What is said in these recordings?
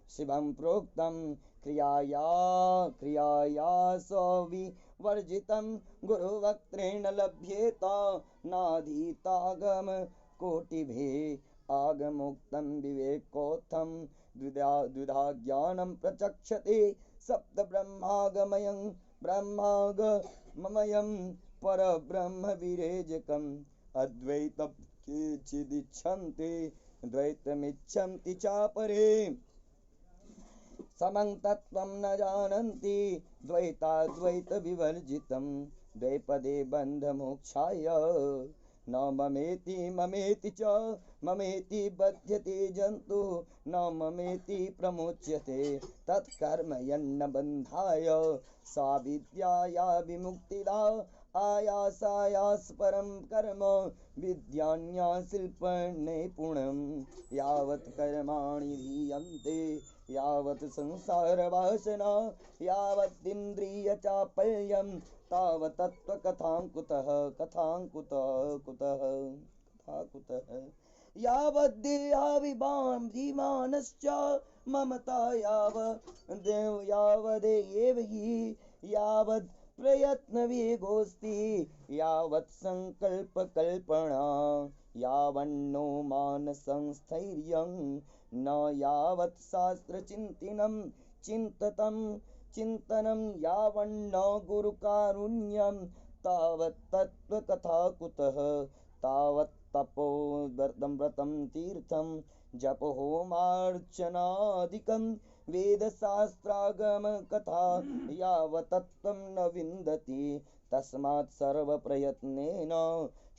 शिवं प्रोक्तं क्रियाया सविवर्जितं गुरुवक्त्रेण लभ्येत नाधीतागम कोटिभिः आगमुक्तं विवेकोत्थं द्विधा ज्ञानं प्रचक्षते सप्त ब्रह्मागमयं परब्रह्म विरेजकम् अद्वैतं केचिदिच्छन्ति द्वैतमिच्छन्ति चापरे समं तत्त्वं न जानन्ति द्वैताद्वैतविवर्जितं द्वैपदे बन्धमोक्षाय न ममेति च ममेति बध्यते जन्तु न ममेति प्रमुच्यते तत्कर्म यन्न बन्धाय सा विद्याया विमुक्तिदा आयासायास परम कर्म विद्यान्या शिल्प नैपुणं यावत् कर्माणि हीयन्ते यावत् संसार वासना यावत् इंद्रिय चापल्यं तावत् तत्त्वकथां कुतः यावत् देहाभिमानश्च ममता यावदेव हि यावत् प्रयत्न वेगोस्ति यावत् संकल्प कल्पना यावन्नो मानसंस्थैर्यं न यावत् शास्त्र चिन्तनं यावन्न गुरुकारुण्यं तावत् तत्त्वकथा कुतः तावत् तपो व्रतं तीर्थं जप होमार्चनादिकं वेदशास्त्रागम कथा यावत्तत्त्वं न विन्दति तस्मात् सर्वप्रयत्नेन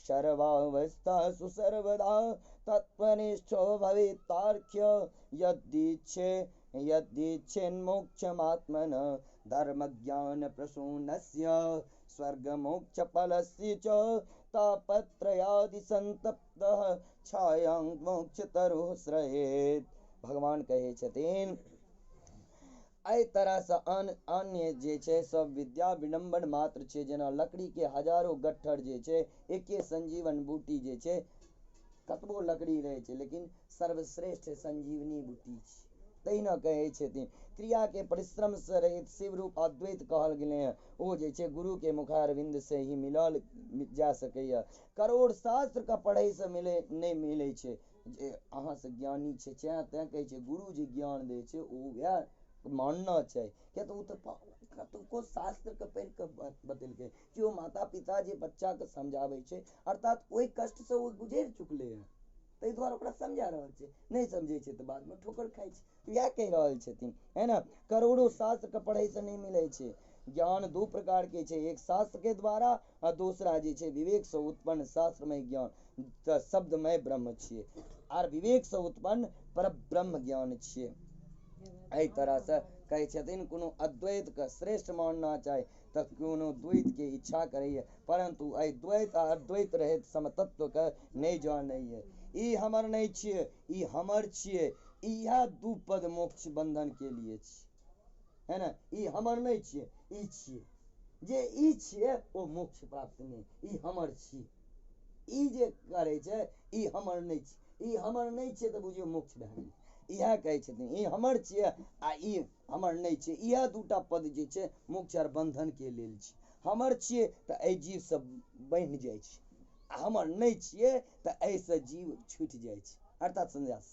सर्वावस्थासु सर्वदा तत्त्वनिष्ठो भवेत्तार्क्य यद्येच्छेन्मोक्षमात्मनः धर्मज्ञानप्रसूनस्य स्वर्गमोक्षफलस्य च तापत्रयादिसंतप्तः छायां मोक्षतरुः श्रयेत्। भगवान कहै छथिन एहि तरह से अन्य जे छै सब विद्या विडम्बन मात्र छै। जेना लकड़ी के हजारों गट्ठर जे छै एके संजीवन बूटी जे छै कतबो लकड़ी रहे छै लेकिन सर्वश्रेष्ठ संजीवनी बूटी छै। तहिना कहै छथिन क्रिया के परिश्रम से रहित शिव रूप अद्वैत कहल गेलै हैं ओ जे छै गुरु के मुखारविंद से ही मिलल जा सकैया। करोड़ शास्त्र का पढ़ै से नहीं मिलै छै जे अहाँ से ज्ञानी छै तें कहै छै गुरु जी ज्ञान दै छै ओ वएह मानना चाहिए। क्या तो कतुको शास्त्र के पढ़ि के बतेलकै कि ओ माता पिता जे बच्चा के समझाबै छै अर्थात ओहि कष्ट से ओ गुजरि चुकले हैं ताहि दुआरे ओकरा समझा रहल छै। नहीं समझे छै तो बाद में ठोकर खाइ छै। इएह कहि रहल छथिन है ना। करोड़ों शास्त्र के पढ़ै से नहीं मिलै छै। ज्ञान दो प्रकार के छै, एक शास्त्र के द्वारा और दूसरा जे छै विवेक से उत्पन्न शास्त्रमय ज्ञान शब्दमय ब्रह्म छियै आर विवेक से उत्पन्न पर ब्रह्म ज्ञान छियै। एहि तरह से कहै छथिन कोनो अद्वैत के श्रेष्ठ मानना चाही तऽ कोनो द्वैत के इच्छा करैया परंतु एहि द्वैत आ अद्वैत रहित समतत्व के नहीं जानैया। ई हमर नहीं छियै ई हमर छियै इएह दू पद मोक्ष बंधन के लिए छियै है ना। ई हमर नहीं छियै ई छियै जे ई छियै ओ मोक्ष प्राप्त नहीं ई हमर छियै। ई जे करे छै ई हमर नहीं छियै ई हमर नहीं छियै तऽ बुझियौ मोक्ष भए गेलै। इएह कहै छथिन ई हमर छियै आ ई हमर नहीं छियै इएह दूटा पद जे छै मोक्ष आर बंधन के लेल छै। हमर छियै तऽ एहि जीव से बन्हि जाइ छै आ हमर नहीं छियै तऽ एहि से जीव छूटि जाइ छै अर्थात संन्यास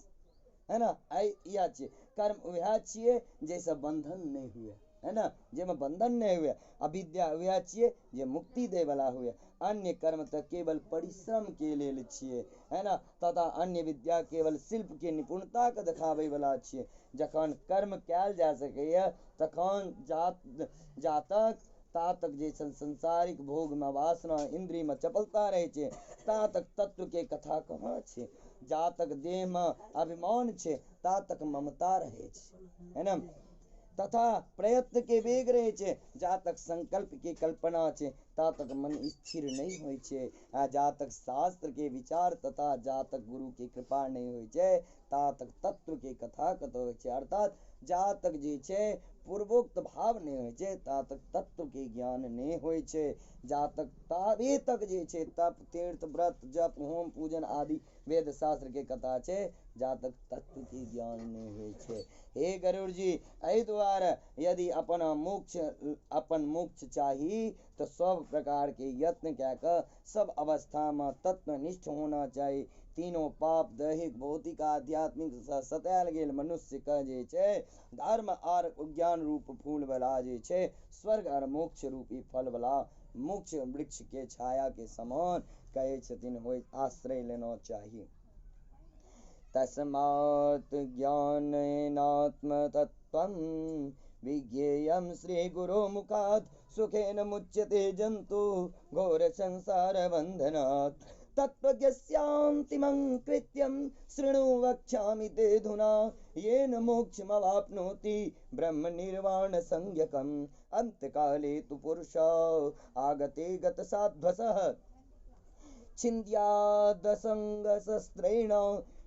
है ना। इएह छियै कर्म वएह छियै जैसे बंधन नहीं हुए है ना जेमे बंधन नहीं हुए। अविद्या वएह छियै जे मुक्ति दे वाला हुए। अन्य कर्म तो केवल परिश्रम के लेल छियै है ना तथा अन्य विद्या केवल शिल्प के निपुणता के देखाबै वाला छियै। जखन कर्म कयल जा सकैया तखन जातक तातक जे संसारिक भोग में वासना इंद्रिय में चपलता रहे छै तातक तत्व के कथा कहाँ छै। जातक देह में अभिमान छै तातक ममता रहे छै है ना तथा प्रयत्न के वेग रहे छै। जातक संकल्प के कल्पना छै तातक मन स्थिर नहीं होइ छै आ जातक शास्त्र के विचार तथा जातक गुरु के कृपा नहीं होइ छै तातक तत्व के कथा कतौ होइ छै। अर्थात जातक जे छै पूर्वोक्त भाव नहीं होइ छै तातक तत्व के ज्ञान नहीं होइ छै। जातक ताबे तक जे छै तप तीर्थ व्रत जप होम पूजन आदि वेद शास्त्र के कथा छै जातक तत्व के ज्ञान नहीं हुए छे। हे गरुड़ जी, एहि द्वारे यदि अपन मोक्ष चाही तो सब प्रकार के यत्न क्या कर सब अवस्था में तत्वनिष्ठ होना चाहिए। तीनों पाप दैहिक भौतिक आध्यात्मिक सतायल गेल मनुष्य का जे छे धर्म और ज्ञान रूप फूल वाला जे छे स्वर्ग और मोक्ष रूपी फल वाला मोक्ष वृक्ष के छाया के समान कहे छथिन होय आश्रय लेना चाहिए। तस्मात् ज्ञानेनात्म तत्त्वं विज्ञेयं श्री गुरो मुखात् सुखेन मुच्यते जन्तु घोर संसार बन्धनात्। तत्त्वज्ञस्यान्तिमं कृत्यं शृणु वक्ष्यामि ते धुना येन मोक्षमवाप्नोति ब्रह्म निर्वाण संज्ञकम्। अंतकाले तु पुरुषो आगते गतसाध्वसः छिन्द्यादसंगशस्त्रेण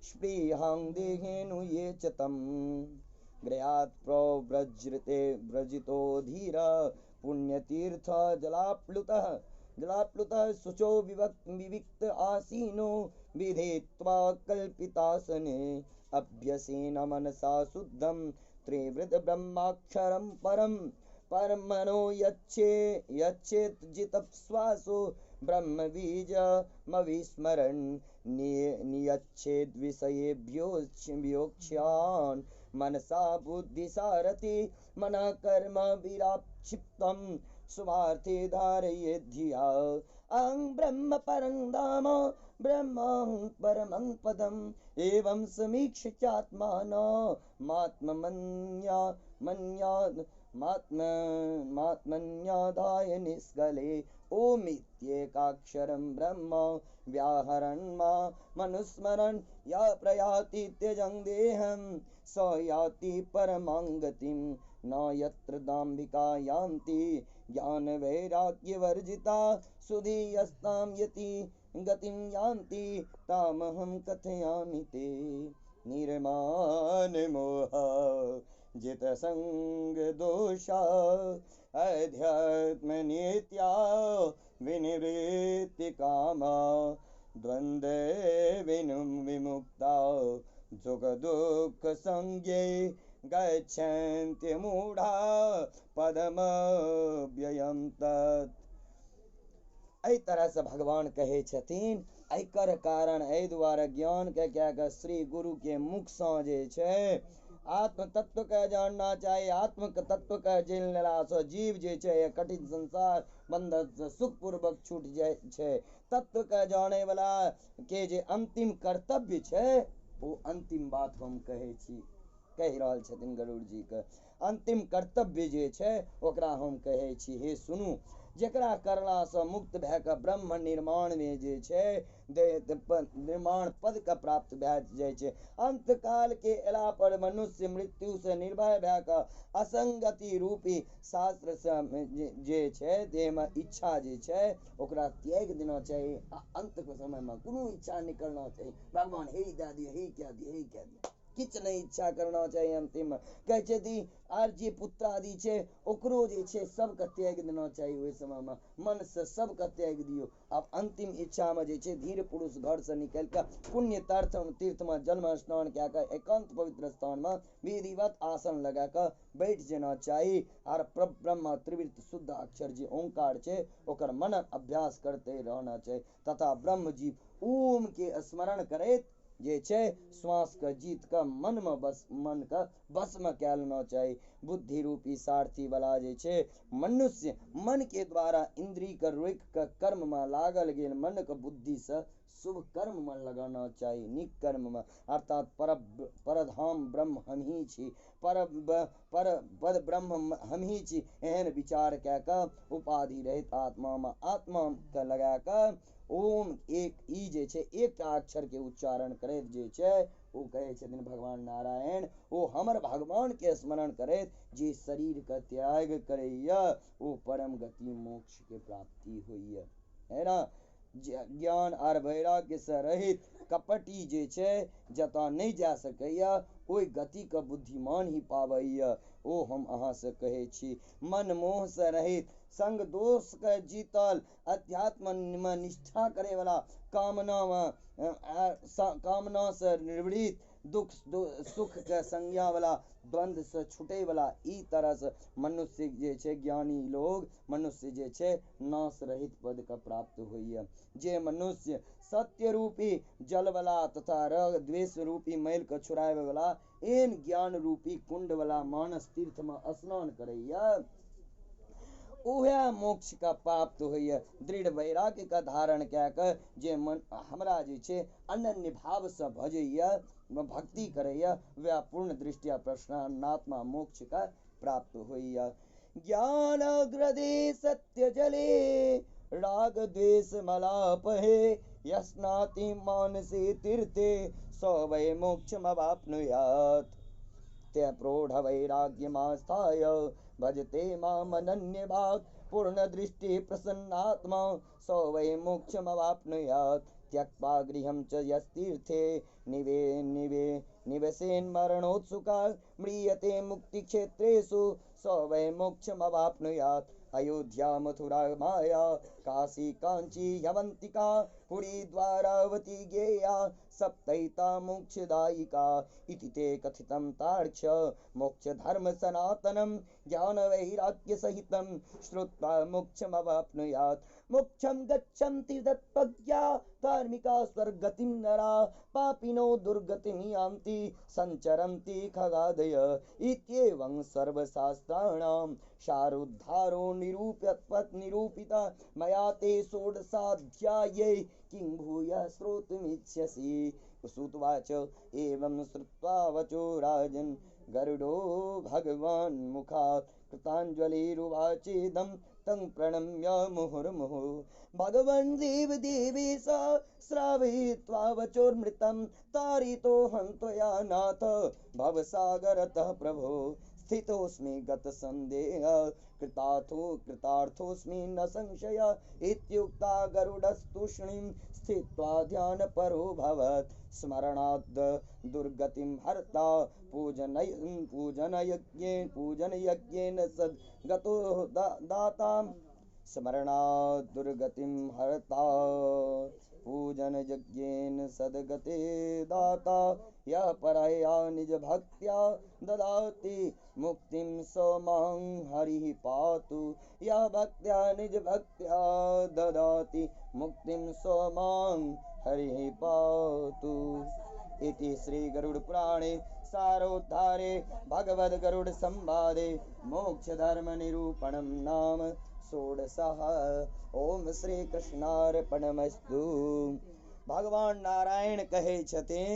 स्पृहां देहेनु ये च तम्। गृहात् प्रव्रजते व्रजितो धीरा पुण्यतीर्थ जलाप्लुतः शुचो विविक्त आसीनो विधेत्वा कल्पितासने अभ्यसेन मनसा शुद्धं त्रिवृत ब्रह्माक्षरं परमनो यच्छेत् जितप्श्वासो ब्रह्मबीजमविस्मरन् नियच्छेद् विषयेभ्योक्ष्यान् मनसा बुद्धिसारथि मनः कर्म विराक्षिप्तं स्वार्थे धारयेद् धिया। अहं ब्रह्म परं धाम ब्रह्मं परमं पदम् एवं समीक्ष्य चात्मानमात्मन्यादाय निष्कले ओमित्येकाक्षरं ब्रह्म व्याहरन् मनुस्मरन् या प्रयाति त्यजं देहं स याति परमां गतिं न यत्र दाम्भिका यान्ति ज्ञान वैराग्यवर्जिता सुधीयस्तां यति गतिं यान्ति तामहं कथयामि ते। निर्माण मोह जित संग दोषा अध्यात्म नित्या विनिवृत्ति कामा द्वंद्व विमुक्ता सुख दुख संज्ञे गच्छन्ति मूढ़ा पदमव्ययं तत्। एहि तरह से भगवान कहे छथिन एकर कारण एहि द्वारा ज्ञान के क्या कर श्री गुरु के मुख से जे छे आत्म तत्व के जानना चाहिए। आत्म तत्व के जानला से जीव जे छे कठिन संसार बंधन से सुख पूर्वक छूट जाए छे। तत्व के जाने वाला के जे अंतिम कर्तव्य छे वो अंतिम बात हम कहे छी कहि रहल छथिन गरुड़ जी के अंतिम कर्तव्य जे छे ओकरा हम कहे छी हे सुनू जेकरा करला से मुक्त भए के ब्रह्म निर्माण में जे छे निर्माण पद का प्राप्त भए जाय छे। अंत काल के एला पर मनुष्य मृत्यु से निर्भय भए के असंगति रूपी शास्त्र से जे छे देह में इच्छा जे छे ओकरा त्याग देना चाहिए। अंत के समय में कोनो इच्छा नहीं करना चाहिए भगवान हे दे दिए हे क्या दिए हे क्या दिए किछ नहीं इच्छा करना चाहिए। अंतिम कहे छे दी आर जे पुत्र आदि छे ओकरो जे छे सब के त्याग देना चाहिए। ओहि समय में मन से सब के त्याग दियो। अब अंतिम इच्छा में जे छे धीर पुरुष घर से निकल के पुण्य तीर्थ में जन्म स्नान क्या कर एकांत पवित्र स्थान में विधिवत आसन लगा कर बैठ जाना चाहिए और ब्रह्म त्रिवृत शुद्ध अक्षर जे ओंकार छे ओकर मनन अभ्यास करते रहना चाहिए तथा ब्रह्म जीव ओम के स्मरण करे जे छे श्वास का जीत का मन का बस में क्या लेना चाहिए। बुद्धि रूपी सारथी वाला जे छे मनुष्य मन के द्वारा इंद्रिय का रोक का कर्म में लागल गेल मन का बुद्धि से शुभ कर्म में लगाना चाहिए। निक कर्म में अर्थात परधाम ब्रह्म हम ही छी पर पद ब्रह्म हम ही छी एहन विचार क्या का उपाधि रहित आत्मा में आत्मा का लगा कर ओम एक ई जे छे एक अक्षर के उच्चारण करे जे छे वो कहे छथिन भगवान नारायण वो हमर भगवान के स्मरण करे जे शरीर का त्याग करैया वो परम गति मोक्ष के प्राप्ति होइया है ना। ज्ञान और वैराग्य से रहित कपटी जे छे जता नहीं जा सकैया ओई गति का बुद्धिमान ही पावैया। ओ हम अहाँ से कहे छी मन मोह से रहित संग दोष के जीतल अध्यात्म में निष्ठा करे वाला कामना से निवृत्त सुख के संज्ञा वाला द्वंद्व से छूटे वाला ई तरह से मनुष्य जे छे ज्ञानी लोग मनुष्य जे छे नाश रहित पद का प्राप्त होइए। जे मनुष्य सत्य रूपी जल वाला तथा राग द्वेष रूपी मैल के छुड़ावे वाला एन ज्ञान रूपी कुंड वाला मानस तीर्थ में स्नान करैया उहे मोक्ष का प्राप्त होइए। दृढ़ वैराग्य का धारण क्या कर जे मन हमरा जे छे अनन्य भाव से भजैया भक्ति करैया वह पूर्ण दृष्टिया प्रसन्नात्मा मोक्ष का प्राप्त होइया। ज्ञान अग्रदे सत्य जले राग द्वेष मलापहे यस्नाति मानसे तीर्थे स वै मोक्षमवाप्नुयात्। ते प्रौढ़ वैराग्यमास्थाय भजते मामनन्यभाक् पूर्ण दृष्टि प्रसन्नात्मा स वै मोक्षमवाप्नुयात्। त्यक्त्वा गृहं च यस्तीर्थे निवसेन् मरणोत्सुका म्रियते मुक्तिक्षेत्रेषु स वै मोक्षमवाप्नुयात्। अयोध्या मथुरा माया काशी कांची यवंतिका पुरी द्वारावती ज्ञेया सप्तैता मोक्षदायिका इति ते कथितं तार्क्ष्य मोक्ष धर्म सनातनं ज्ञान वैराग्य सहितं श्रुत्वा मोक्षमवाप्नुयात्। मोक्षं गच्छन्ति तत्त्वज्ञा धार्मिका स्वर्गतिं नरा पापिनो दुर्गतिं यान्ति संचरन्ति खगादय। इत्येवं सर्वशास्त्राणां सारोद्धारो निरूपिता मया ते षोडशाध्याये किं भूयः श्रोतुमिच्छसि। सुतवाच एवं श्रुत्वा वचो राजन् गरुडो भगवान् मुखात् कृताञ्जलिरुवाचेदं तं प्रणम्य मुहुर्मुहुः। भगवन् देवदेवेश श्रावयित्वा वचोर्मृतं तारितो हन्त्वया नाथ भवसागरतः प्रभो। स्थितोऽस्मि गतसन्देह कृतार्थोऽस्मि न संशय इत्युक्ता गरुडस्तूष्णीं स्थित्वा ध्यानपरो भवत्। स्मरणाद् दुर्गतिं हर्ता पूजनयज्ञेन सद्गतो दाता। स्मरणाद् दुर्गतिं हर्ता पूजनयज्ञेन सद्गते दाता। यः परया निजभक्त्या ददाति मुक्तिं स मां हरिः पातु। यः भक्त्या निजभक्त्या ददाति मुक्तिं स मां हरिः पातु। इति श्री गरुड़ पुराणे सारोद्धारे भगवद् गरुड़ संवादे मोक्ष धर्म निरूपणं नाम षोडशः। ओम श्री कृष्णार्पणमस्तु। भगवान नारायण कहे छथिन